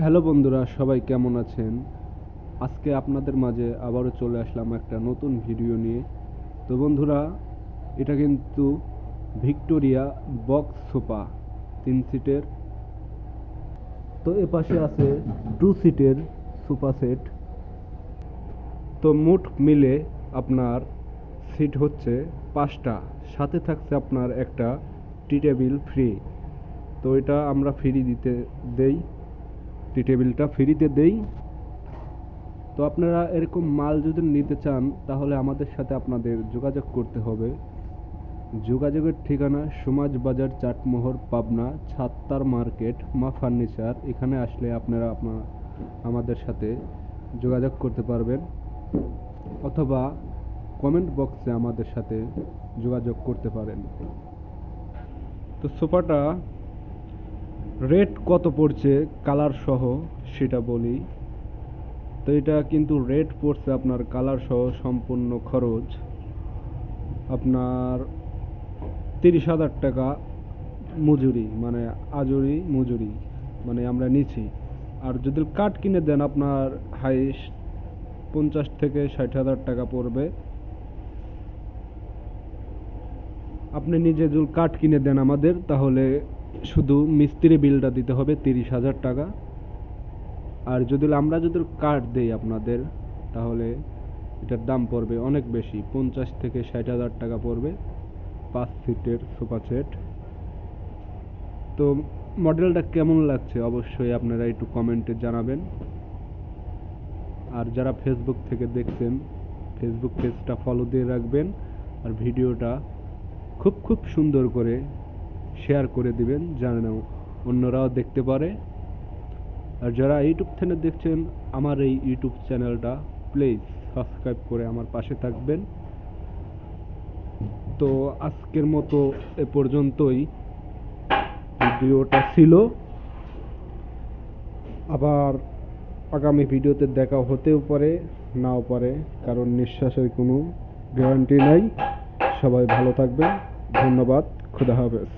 Hello বন্ধুরা, সবাই কেমন আছেন? আজকে আপনাদের মাঝে আবারও চলে আসলাম একটা নতুন ভিডিও নিয়ে। তো বন্ধুরা, এটা কিন্তু ভিক্টোরিয়া বক্স সোফা 3 সিটের। তো এ পাশে আছে 2 সিটের সোফা সেট। তো মোট মিলে আপনার সিট হচ্ছে 5টা, সাথে থাকছে আপনার একটা টি টেবিল ফ্রি। তো এটা আমরা ফ্রি দেই, টি টেবিলটা ফ্রিতে দেই। তো আপনারা এরকম মাল যদি নিতে চান তাহলে আমাদের সাথে আপনাদের যোগাযোগ করতে হবে। যোগাযোগের ঠিকানা সমাজ বাজার, চাটমোহর, পাবনা, ছাত্তার মার্কেট, মা ফার্নিচার। এখানে আসলে আপনারা আমাদের সাথে যোগাযোগ করতে পারবেন, অথবা কমেন্ট বক্সে আমাদের সাথে যোগাযোগ করতে পারেন। তো সোফাটা রেট কত পড়ছে কালার সহ সেটা বলি। তো এটা কিন্তু রেট পড়ছে আপনার কালার সহ সম্পূর্ণ খরচ আপনার 30,000 টাকা মজুরি, মানে আজুরি মজুরি, মানে আমরা নিচ্ছি। আর যদি কাঠ কিনে দেন আপনার হাইস্ট 50 থেকে 60,000 টাকা পড়বে। আপনি নিজে যদি কাঠ কিনে দেন আমাদের, তাহলে শুধু মিস্ত্রি বিলটা দিতে হবে 30,000 টাকা। আর যদি কাঠ দেই আপনাদের, তাহলে এটার দাম পড়বে অনেক বেশি, 50 থেকে 60,000 টাকা পড়বে 5 সিটের সোফা সেট। তো মডেলটা কেমন লাগছে অবশ্যই আপনারা একটু কমেন্টে জানাবেন। আর যারা ফেসবুক থেকে দেখছেন, ফেসবুক পেজটা ফলো দিয়ে রাখবেন। আর ভিডিওটা খুব সুন্দর করে শেয়ার করে দিবেন, যেন অন্যরাও দেখতে পারে। আর যারা ইউটিউব থেকে দেখছেন, আমার এই ইউটিউব চ্যানেলটা প্লিজ সাবস্ক্রাইব করে আমার পাশে থাকবেন। তো আজকের মতো এ পর্যন্তই ভিডিওটা ছিল। আবার আগামী ভিডিওতে দেখা হতেও পারে, নাও পারে, কারণ নিঃশ্বাসের কোনো গ্যারান্টি নাই। সবাই ভালো থাকবেন। ধন্যবাদ। খোদা হাফেজ।